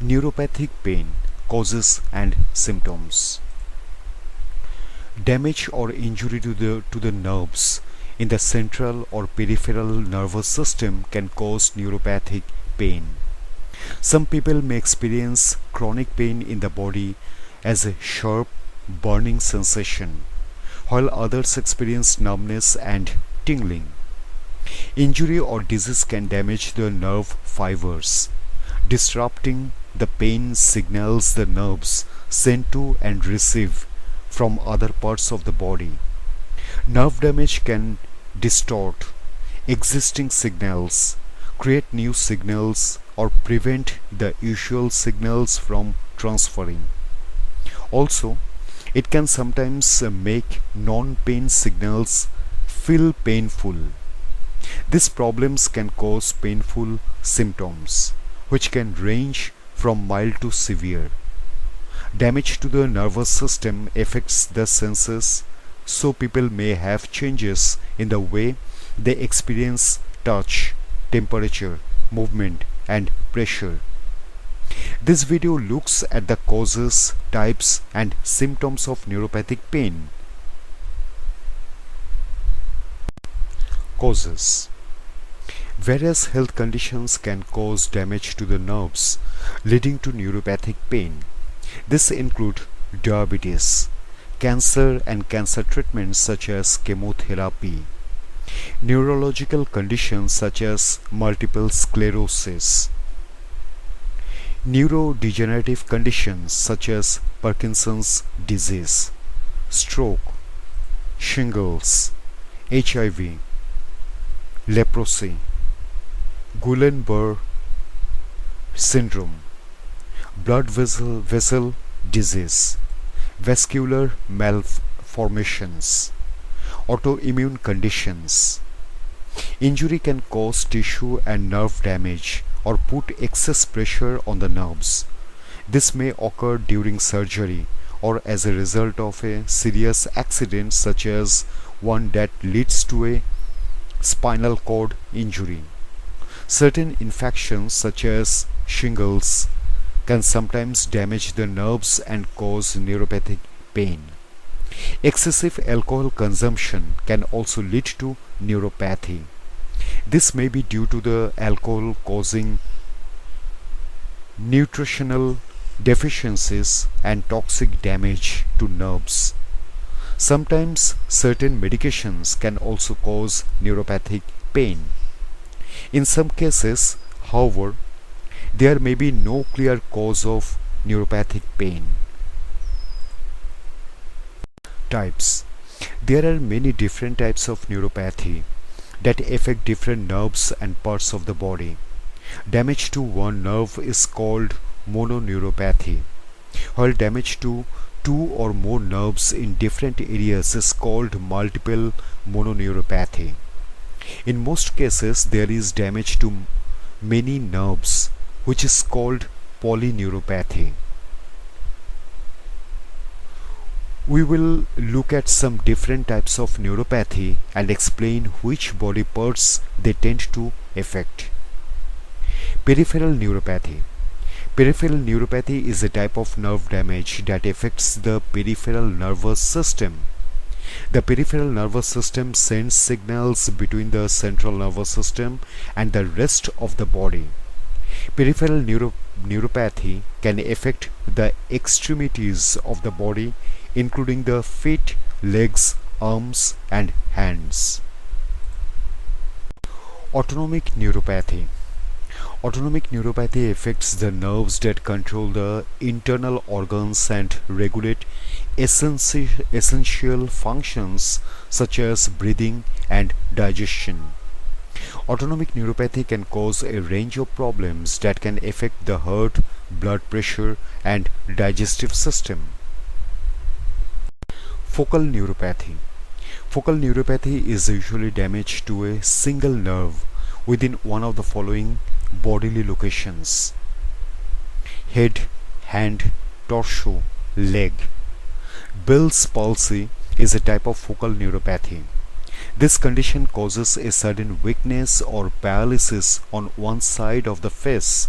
Neuropathic pain, causes and symptoms. Damage or injury to the nerves in the central or peripheral nervous system can cause neuropathic pain. Some people may experience chronic pain in the body as a sharp, burning sensation, while others experience numbness and tingling. Injury or disease can damage the nerve fibers, disrupting the pain signals the nerves send to and receive from other parts of the body. Nerve damage can distort existing signals, create new signals, or prevent the usual signals from transferring. Also, it can sometimes make non-pain signals feel painful. These problems can cause painful symptoms, which can range from mild to severe. Damage to the nervous system affects the senses, so people may have changes in the way they experience touch, temperature, movement, and pressure. This video looks at the causes, types, and symptoms of neuropathic pain. Causes. Various health conditions can cause damage to the nerves, leading to neuropathic pain. This include diabetes, cancer and cancer treatments such as chemotherapy, neurological conditions such as multiple sclerosis, neurodegenerative conditions such as Parkinson's disease, stroke, shingles, HIV, leprosy, Guillain-Barré syndrome, blood vessel disease, vascular malformations, autoimmune conditions. Injury can cause tissue and nerve damage or put excess pressure on the nerves. This may occur during surgery or as a result of a serious accident such as one that leads to a spinal cord injury. Certain infections such as shingles can sometimes damage the nerves and cause neuropathic pain. Excessive alcohol consumption can also lead to neuropathy. This may be due to the alcohol causing nutritional deficiencies and toxic damage to nerves. Sometimes certain medications can also cause neuropathic pain. In some cases, however, there may be no clear cause of neuropathic pain. Types. There are many different types of neuropathy that affect different nerves and parts of the body. Damage to one nerve is called mononeuropathy, while damage to two or more nerves in different areas is called multiple mononeuropathy. In most cases, there is damage to many nerves, which is called polyneuropathy. We will look at some different types of neuropathy and explain which body parts they tend to affect. Peripheral neuropathy. Peripheral neuropathy is a type of nerve damage that affects the peripheral nervous system. The peripheral nervous system sends signals between the central nervous system and the rest of the body. Peripheral neuropathy can affect the extremities of the body, including the feet, legs, arms, and hands. Autonomic neuropathy. Autonomic neuropathy affects the nerves that control the internal organs and regulate essential functions such as breathing and digestion. Autonomic neuropathy can cause a range of problems that can affect the heart, blood pressure, and digestive system. Focal neuropathy. Focal neuropathy is usually damage to a single nerve within one of the following bodily locations: head, hand, torso, leg. Bell's palsy is a type of focal neuropathy. This condition causes a sudden weakness or paralysis on one side of the face.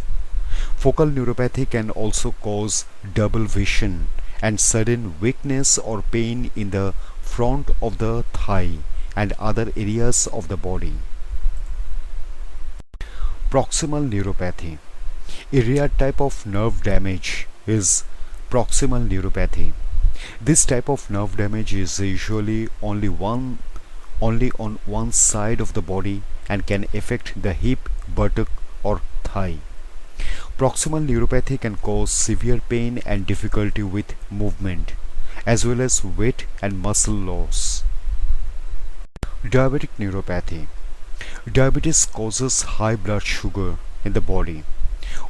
Focal neuropathy can also cause double vision and sudden weakness or pain in the front of the thigh and other areas of the body. Proximal neuropathy. A rare type of nerve damage is proximal neuropathy. This type of nerve damage is usually only on one side of the body and can affect the hip, buttock or thigh. Proximal neuropathy can cause severe pain and difficulty with movement, as well as weight and muscle loss. Diabetic neuropathy. Diabetes causes high blood sugar in the body.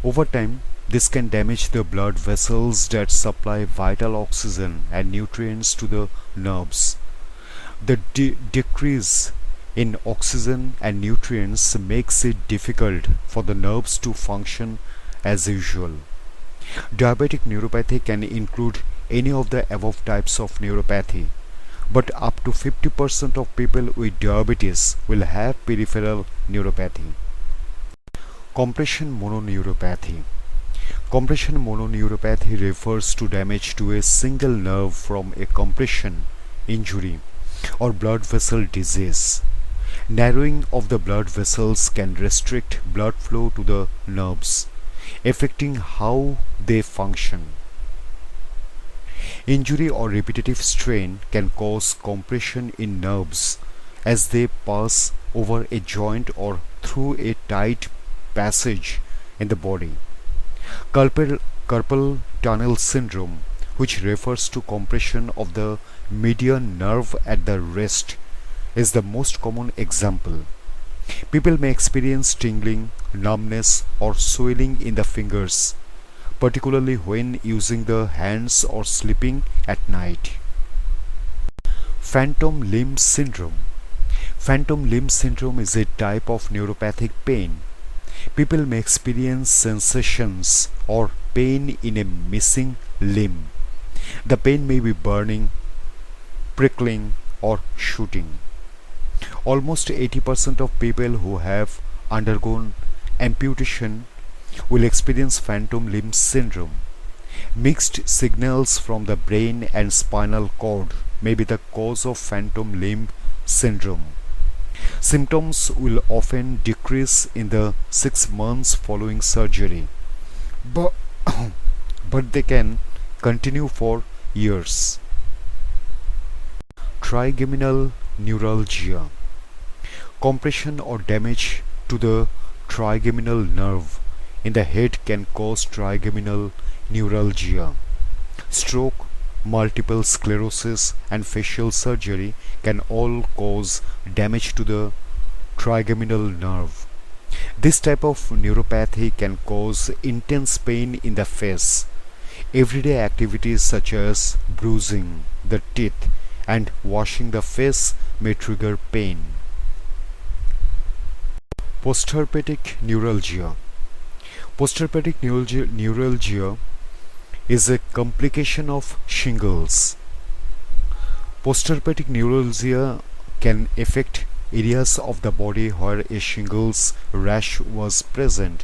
Over time, this can damage the blood vessels that supply vital oxygen and nutrients to the nerves. The decrease in oxygen and nutrients makes it difficult for the nerves to function as usual. Diabetic neuropathy can include any of the above types of neuropathy, but up to 50% of people with diabetes will have peripheral neuropathy. Compression mononeuropathy. Compression mononeuropathy refers to damage to a single nerve from a compression, injury, or blood vessel disease. Narrowing of the blood vessels can restrict blood flow to the nerves, affecting how they function. Injury or repetitive strain can cause compression in nerves as they pass over a joint or through a tight passage in the body. Carpal tunnel syndrome, which refers to compression of the median nerve at the wrist, is the most common example. People may experience tingling, numbness or swelling in the fingers, particularly when using the hands or sleeping at night. Phantom limb syndrome. Phantom limb syndrome is a type of neuropathic pain. People may experience sensations or pain in a missing limb. The pain may be burning, prickling or shooting. Almost 80% of people who have undergone amputation will experience phantom limb syndrome. Mixed signals from the brain and spinal cord may be the cause of phantom limb syndrome. Symptoms will often decrease in the 6 months following surgery, but, but they can continue for years. Trigeminal neuralgia. Compression or damage to the trigeminal nerve in the head can cause trigeminal neuralgia. Stroke, multiple sclerosis and facial surgery can all cause damage to the trigeminal nerve. This type of neuropathy can cause intense pain in the face. Everyday activities such as brushing the teeth and washing the face may trigger pain. Postherpetic neuralgia. Postherpetic neuralgia is a complication of shingles. Postherpetic neuralgia can affect areas of the body where a shingles rash was present.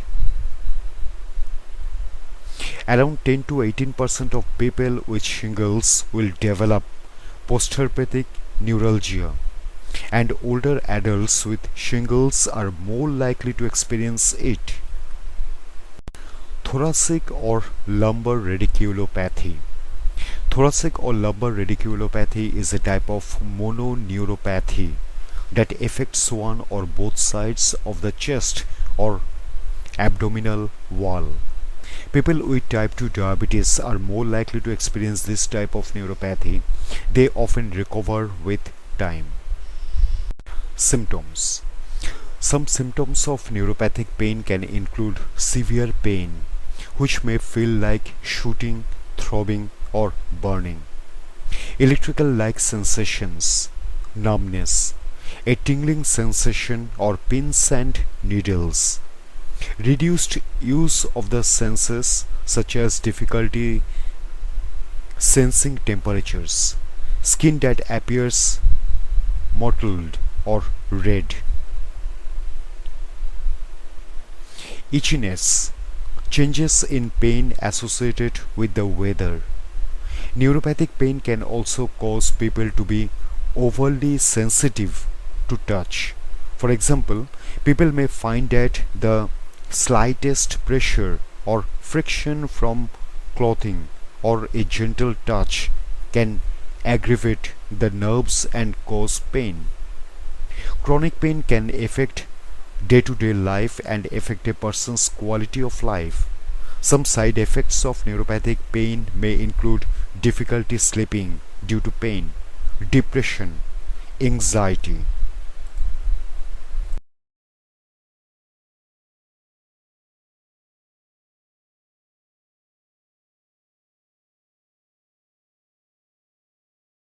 Around 10 to 18% of people with shingles will develop postherpetic neuralgia, and older adults with shingles are more likely to experience it. Thoracic or lumbar radiculopathy. Thoracic or lumbar radiculopathy is a type of mononeuropathy that affects one or both sides of the chest or abdominal wall. People with type 2 diabetes are more likely to experience this type of neuropathy. They often recover with time. Symptoms. Some symptoms of neuropathic pain can include severe pain, which may feel like shooting, throbbing or burning, electrical-like sensations, numbness, a tingling sensation or pins and needles, reduced use of the senses such as difficulty sensing temperatures, skin that appears mottled or red, itchiness, Changes in pain associated with the weather. Neuropathic pain can also cause people to be overly sensitive to touch. For example, people may find that the slightest pressure or friction from clothing or a gentle touch can aggravate the nerves and cause pain. Chronic pain can affect day-to-day life and affect a person's quality of life. Some side effects of neuropathic pain may include difficulty sleeping due to pain, depression, anxiety,